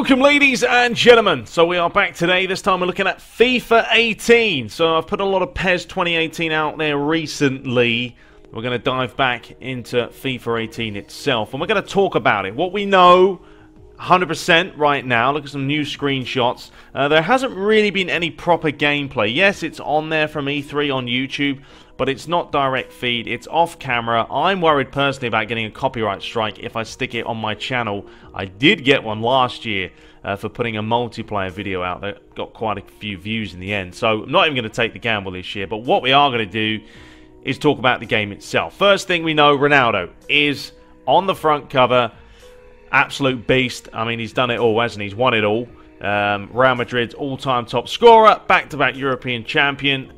Welcome, ladies and gentlemen. So we are back today. This time we're looking at FIFA 18. So I've put a lot of PES 2018 out there recently. We're going to dive back into FIFA 18 itself, and we're going to talk about it. What we know 100% right now. Look at some new screenshots. There hasn't really been any proper gameplay. Yes, it's on there from E3 on YouTube, but it's not direct feed. It's off camera. I'm worried personally about getting a copyright strike if I stick it on my channel. I did get one last year for putting a multiplayer video out that got quite a few views in the end. So I'm not even going to take the gamble this year. But what we are going to do is talk about the game itself. First thing we know, Ronaldo is on the front cover. Absolute beast. I mean, he's done it all, hasn't he? He's won it all. Real Madrid's all-time top scorer, back-to-back European champion.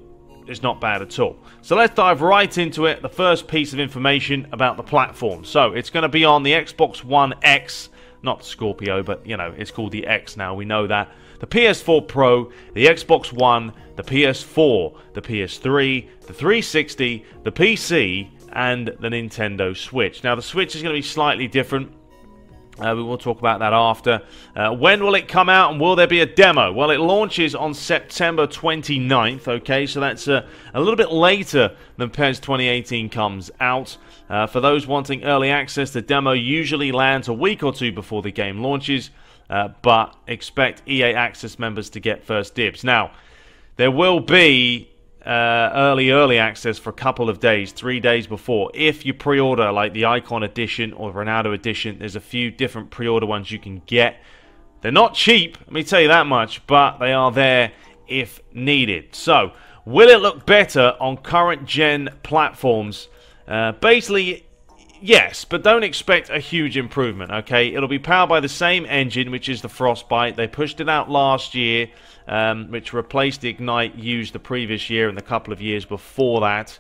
It's not bad at all. So let's dive right into it. The first piece of information about the platform. So it's going to be on the Xbox One X, not Scorpio, but you know, it's called the X now. We know that. The PS4 Pro, the Xbox One, the PS4, the PS3, the 360, the PC, and the Nintendo Switch. Now the Switch is going to be slightly different. We will talk about that after. When will it come out and will there be a demo? Well, it launches on September 29th, okay? So that's a little bit later than PES 2018 comes out. For those wanting early access, the demo usually lands a week or two before the game launches, but expect EA Access members to get first dibs. Now, there will be early access for a couple of days, 3 days before. If you pre-order like the Icon Edition or Ronaldo Edition, there's a few different pre-order ones you can get. They're not cheap, let me tell you that much, but they are there if needed. So, will it look better on current gen platforms? Basically, yes, but don't expect a huge improvement, okay? It'll be powered by the same engine, which is the Frostbite. They pushed it out last year, which replaced the Ignite used the previous year and the couple of years before that.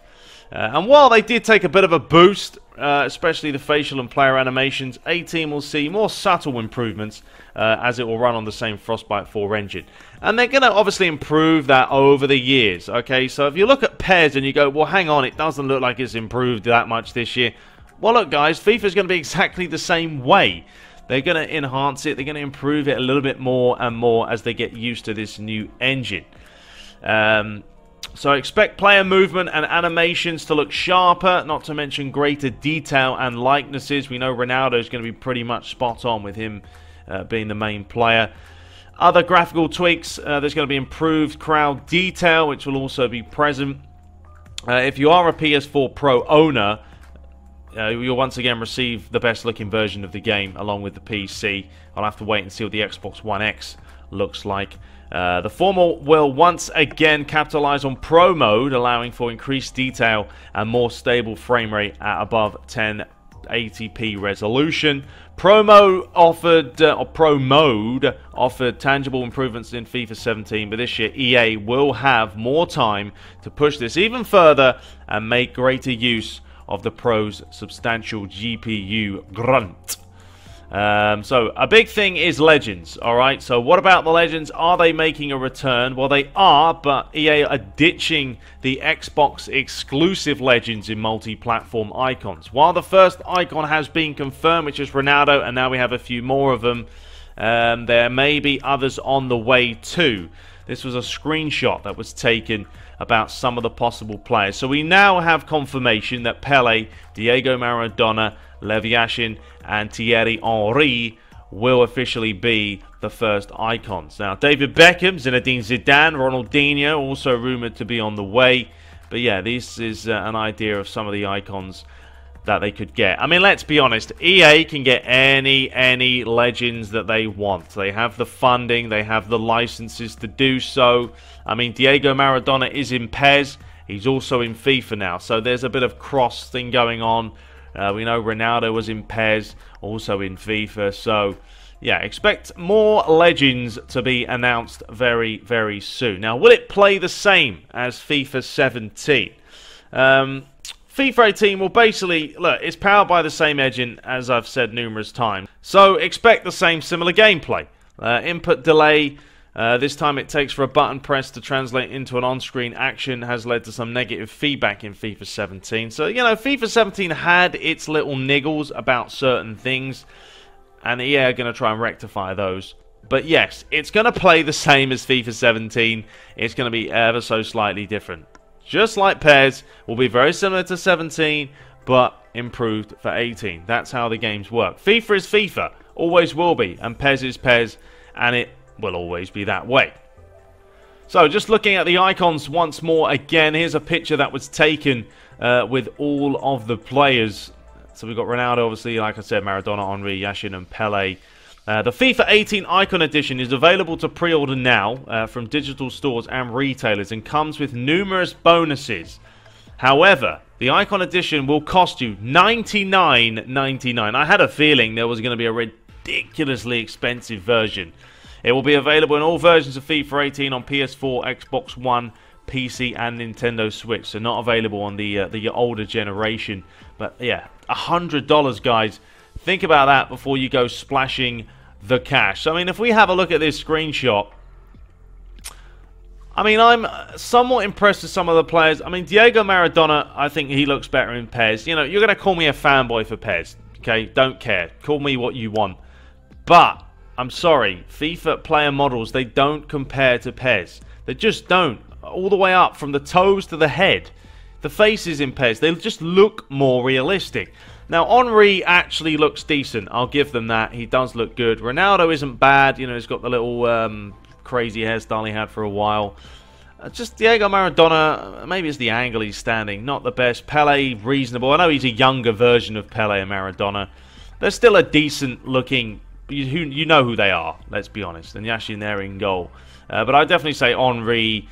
And while they did take a bit of a boost, especially the facial and player animations, 18 will see more subtle improvements as it will run on the same Frostbite 4 engine. And they're going to obviously improve that over the years, okay? So if you look at PES and you go, well, hang on, it doesn't look like it's improved that much this year. Well, look, guys, FIFA is going to be exactly the same way. They're going to enhance it. They're going to improve it a little bit more and more as they get used to this new engine. So expect player movement and animations to look sharper, not to mention greater detail and likenesses. We know Ronaldo is going to be pretty much spot on with him being the main player. Other graphical tweaks, there's going to be improved crowd detail, which will also be present. If you are a PS4 Pro owner, you'll once again receive the best looking version of the game along with the PC. I'll have to wait and see what the Xbox One X looks like. The former will once again capitalize on Pro mode, allowing for increased detail and more stable frame rate at above 1080p resolution. Pro mode offered tangible improvements in FIFA 17, but this year EA will have more time to push this even further and make greater use of the Pro's substantial GPU grunt. So a big thing is Legends, alright? So what about the Legends? Are they making a return? Well, they are, but EA are ditching the Xbox exclusive Legends in multi-platform icons. While the first icon has been confirmed, which is Ronaldo, and now we have a few more of them, there may be others on the way too. This was a screenshot that was taken about some of the possible players. So we now have confirmation that Pele, Diego Maradona, Lev Yashin, and Thierry Henry will officially be the first icons. Now, David Beckham, Zinedine Zidane, Ronaldinho also rumored to be on the way. But yeah, this is an idea of some of the icons that they could get. I mean, let's be honest, EA can get any legends that they want. They have the funding, they have the licenses to do so. I mean, Diego Maradona is in PES, he's also in FIFA now, so there's a bit of cross thing going on. We know Ronaldo was in PES, also in FIFA, so yeah, expect more legends to be announced very, very soon. Now, will it play the same as FIFA 17? FIFA 18 will basically, look, it's powered by the same engine as I've said numerous times. So expect the same similar gameplay. Input delay, this time it takes for a button press to translate into an on-screen action, has led to some negative feedback in FIFA 17. So, you know, FIFA 17 had its little niggles about certain things, and EA are going to try and rectify those. But yes, it's going to play the same as FIFA 17. It's going to be ever so slightly different. Just like PES, will be very similar to 17, but improved for 18. That's how the games work. FIFA is FIFA, always will be, and PES is PES, and it will always be that way. So, just looking at the icons once more again, here's a picture that was taken with all of the players. So we've got Ronaldo, obviously, like I said, Maradona, Henry, Yashin, and Pele. The FIFA 18 Icon Edition is available to pre-order now from digital stores and retailers and comes with numerous bonuses. However, the Icon Edition will cost you $99.99. I had a feeling there was going to be a ridiculously expensive version. It will be available in all versions of FIFA 18 on PS4, Xbox One, PC and Nintendo Switch. So not available on the older generation. But yeah, $100, guys. Think about that before you go splashing the cash. So, I mean, if we have a look at this screenshot, I mean, I'm somewhat impressed with some of the players. I mean, Diego Maradona, I think he looks better in PES. You know, you're going to call me a fanboy for PES. Okay, don't care. Call me what you want. But, I'm sorry, FIFA player models, they don't compare to PES. They just don't. All the way up, from the toes to the head. The faces in PES, they just look more realistic. Now, Henry actually looks decent. I'll give them that. He does look good. Ronaldo isn't bad. You know, he's got the little crazy hairstyle he had for a while. Just Diego Maradona, maybe it's the angle he's standing. Not the best. Pele, reasonable. I know he's a younger version of Pele and Maradona. They're still a decent looking... You know who they are, let's be honest. And Yashin there in goal. But I'd definitely say Henry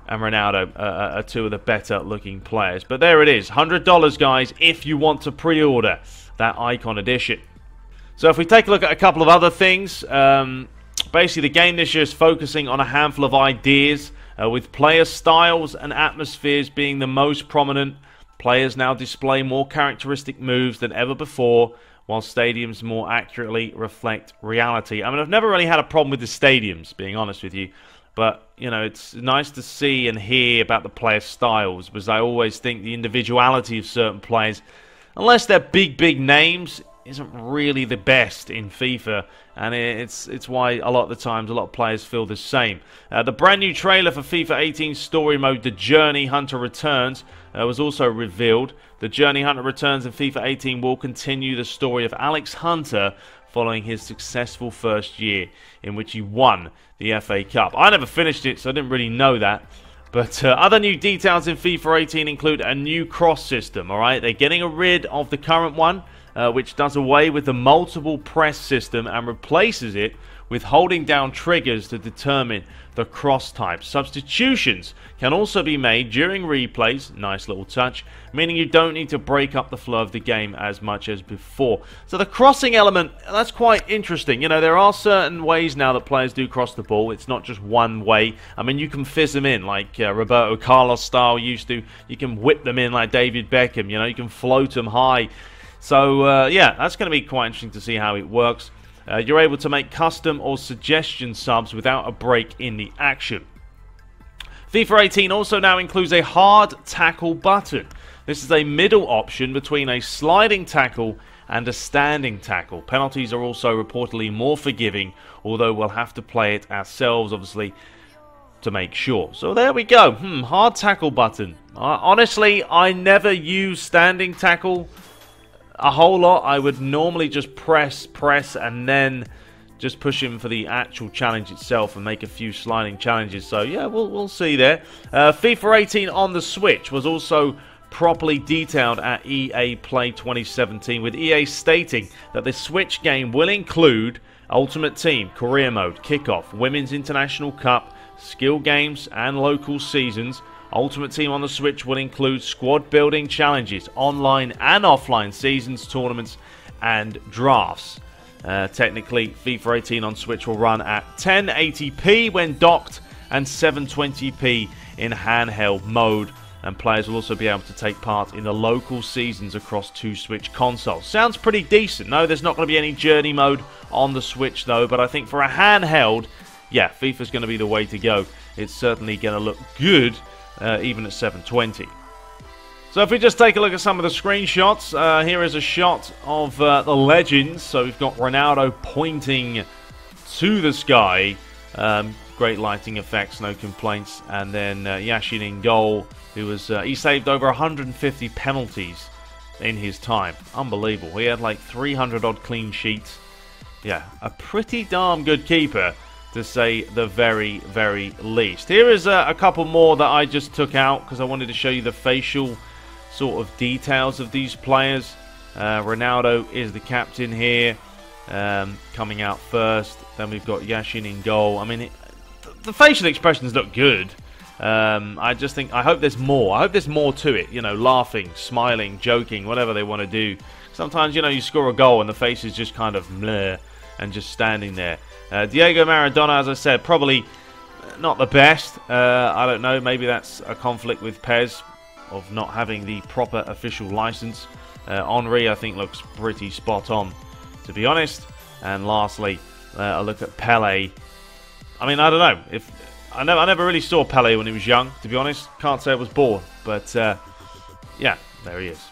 and Ronaldo are two of the better looking players. But there it is, $100, guys, if you want to pre-order that Icon Edition. So if we take a look at a couple of other things, basically the game this year is focusing on a handful of ideas, with player styles and atmospheres being the most prominent. Players now display more characteristic moves than ever before, while stadiums more accurately reflect reality. I mean, I've never really had a problem with the stadiums, being honest with you. But, you know, it's nice to see and hear about the player styles, because I always think the individuality of certain players, unless they're big names, isn't really the best in FIFA. And it's why a lot of the times a lot of players feel the same. The brand new trailer for FIFA 18 story mode, The Journey Hunter Returns, was also revealed. The Journey Hunter Returns in FIFA 18 will continue the story of Alex Hunter following his successful first year in which he won the FA Cup. I never finished it, so I didn't really know that. But other new details in FIFA 18 include a new cross system, alright? They're getting rid of the current one, which does away with the multiple press system and replaces it with holding down triggers to determine the cross type. Substitutions can also be made during replays, nice little touch, meaning you don't need to break up the flow of the game as much as before. So the crossing element, that's quite interesting. You know, there are certain ways now that players do cross the ball. It's not just one way. I mean, you can fizz them in like Roberto Carlos style used to. You can whip them in like David Beckham. You know, you can float them high. So, yeah, that's going to be quite interesting to see how it works. You're able to make custom or suggestion subs without a break in the action. FIFA 18 also now includes a hard tackle button. This is a middle option between a sliding tackle and a standing tackle. Penalties are also reportedly more forgiving, although we'll have to play it ourselves, obviously, to make sure. So there we go. Hard tackle button. Honestly, I never use standing tackle a whole lot. I would normally just press, and then just push him for the actual challenge itself and make a few sliding challenges. So yeah, we'll see there. FIFA 18 on the Switch was also properly detailed at EA Play 2017, with EA stating that the Switch game will include Ultimate Team, Career Mode, Kickoff, Women's International Cup, skill games and local seasons. Ultimate Team on the Switch will include squad building challenges, online and offline seasons, tournaments and drafts. Technically, FIFA 18 on Switch will run at 1080p when docked and 720p in handheld mode. And players will also be able to take part in the local seasons across 2 Switch consoles. Sounds pretty decent. No, there's not going to be any journey mode on the Switch though, but I think for a handheld, yeah, FIFA's going to be the way to go. It's certainly going to look good, even at 720. So if we just take a look at some of the screenshots, here is a shot of the legends. So we've got Ronaldo pointing to the sky. Great lighting effects, no complaints. And then Yashin in goal, who was he saved over 150 penalties in his time. Unbelievable. He had like 300 odd clean sheets. Yeah, a pretty darn good keeper, to say the very, very least. Here is a couple more that I just took out because I wanted to show you the facial sort of details of these players. Ronaldo is the captain here, coming out first. Then we've got Yashin in goal. I mean, the facial expressions look good. I just think, I hope there's more. I hope there's more to it. You know, laughing, smiling, joking, whatever they want to do. Sometimes, you know, you score a goal and the face is just kind of bleh and just standing there. Diego Maradona, as I said, probably not the best. I don't know. Maybe that's a conflict with Pez of not having the proper official license. Henry, I think, looks pretty spot on, to be honest. And lastly, a look at Pele. I mean, I don't know. I never really saw Pele when he was young, to be honest. Can't say I was bored. But, yeah, there he is.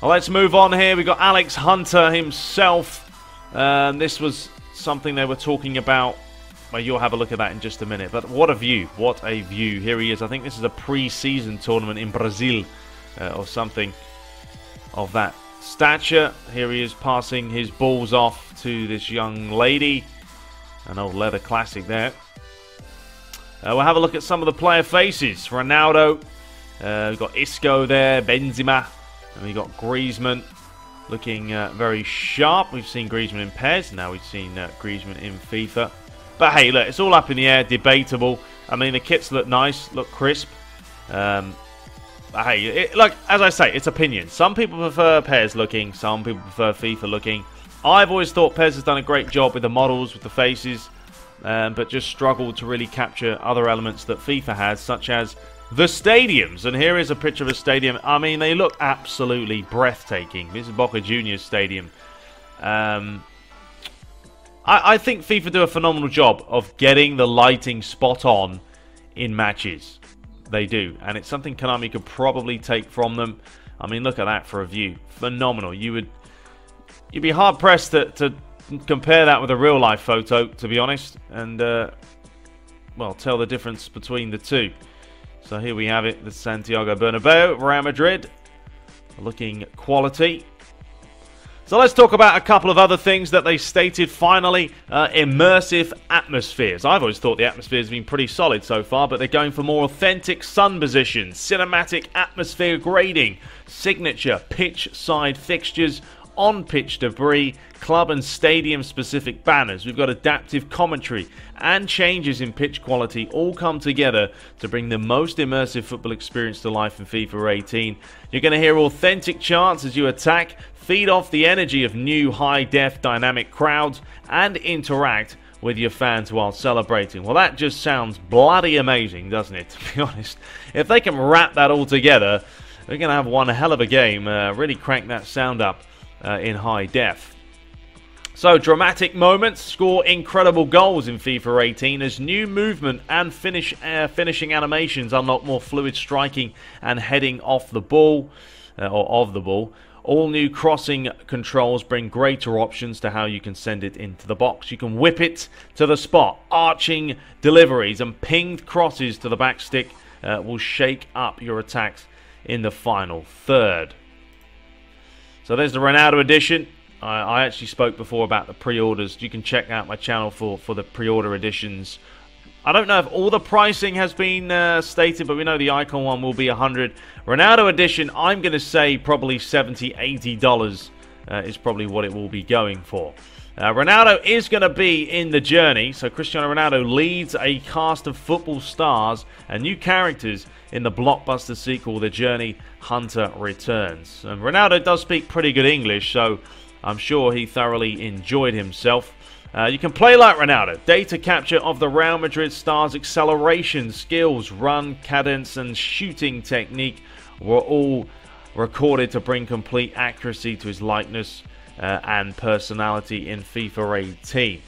Well, let's move on here. We've got Alex Hunter himself. This was something they were talking about. Well, you'll have a look at that in just a minute. But what a view. What a view. Here he is. I think this is a pre-season tournament in Brazil or something of that stature. Here he is passing his balls off to this young lady. An old leather classic there. We'll have a look at some of the player faces. Ronaldo. We've got Isco there. Benzema. And we've got Griezmann. Looking very sharp. We've seen Griezmann in PES. Now we've seen Griezmann in FIFA. But hey, look, it's all up in the air. Debatable. I mean, the kits look nice. Look crisp. But hey, look, as I say, it's opinion. Some people prefer PES looking. Some people prefer FIFA looking. I've always thought PES has done a great job with the models, with the faces. But just struggled to really capture other elements that FIFA has, such as the stadiums. And here is a picture of a stadium. I mean, they look absolutely breathtaking. This is Boca Juniors Stadium. I think FIFA do a phenomenal job of getting the lighting spot on in matches. They do. And it's something Konami could probably take from them. I mean, look at that for a view. Phenomenal. You'd be hard-pressed to compare that with a real-life photo, to be honest. And, well, tell the difference between the two. So here we have it, the Santiago Bernabeu, Real Madrid, looking quality. So let's talk about a couple of other things that they stated finally. Immersive atmospheres. I've always thought the atmospheres have been pretty solid so far, but they're going for more authentic sun positions, cinematic atmosphere grading, signature pitch side fixtures, on-pitch debris, club and stadium-specific banners. We've got adaptive commentary and changes in pitch quality all come together to bring the most immersive football experience to life in FIFA 18. You're going to hear authentic chants as you attack, feed off the energy of new high-def dynamic crowds, and interact with your fans while celebrating. Well, that just sounds bloody amazing, doesn't it, to be honest? If they can wrap that all together, we're going to have one hell of a game. Really crank that sound up in high def. So, dramatic moments score incredible goals in FIFA 18 as new movement and finishing animations unlock more fluid striking and heading off the ball, or of the ball. All new crossing controls bring greater options to how you can send it into the box. You can whip it to the spot. Arching deliveries and pinged crosses to the back stick will shake up your attacks in the final third. So there's the Ronaldo edition. I actually spoke before about the pre-orders. You can check out my channel for the pre-order editions. I don't know if all the pricing has been stated, but we know the icon one will be $100. Ronaldo edition, I'm going to say probably $70, $80 is probably what it will be going for. Ronaldo is going to be in the journey. So Cristiano Ronaldo leads a cast of football stars and new characters in the blockbuster sequel, The Journey Hunter Returns. And Ronaldo does speak pretty good English, so I'm sure he thoroughly enjoyed himself. You can play like Ronaldo. Data capture of the Real Madrid star's acceleration, skills, run, cadence, and shooting technique were all recorded to bring complete accuracy to his likeness and personality in FIFA 18.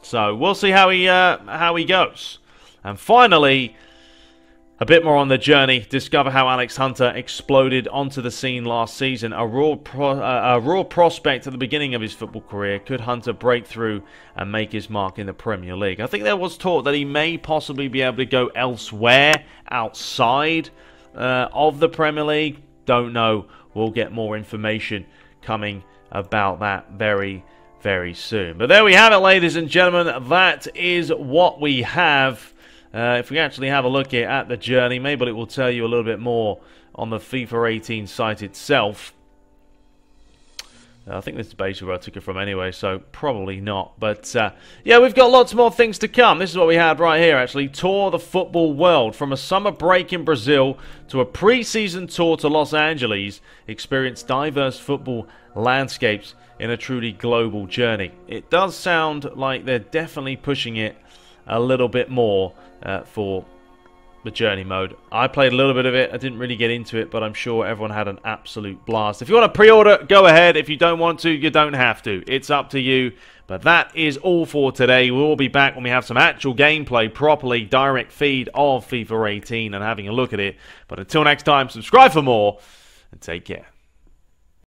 So we'll see how he goes. And finally, A bit more on the journey. Discover how Alex Hunter exploded onto the scene last season. A raw prospect at the beginning of his football career. Could Hunter break through and make his mark in the Premier League? I think there was talk that he may possibly be able to go elsewhere outside of the Premier League. Don't know. We'll get more information coming about that very, very soon. But there we have it, ladies and gentlemen. That is what we have. If we actually have a look here at the journey, maybe it will tell you a little bit more on the FIFA 18 site itself. I think this is basically where I took it from anyway, so probably not. But, yeah, we've got lots more things to come. This is what we had right here, actually. Tour the football world. From a summer break in Brazil to a pre-season tour to Los Angeles, experience diverse football landscapes in a truly global journey. It does sound like they're definitely pushing it a little bit more for the journey mode. I played a little bit of it. I didn't really get into it, but I'm sure everyone had an absolute blast. If you want to pre-order, go ahead. If you don't want to, you don't have to. It's up to you. But that is all for today. We'll be back when we have some actual gameplay, properly direct feed of FIFA 18 and having a look at it. But until next time, subscribe for more and take care.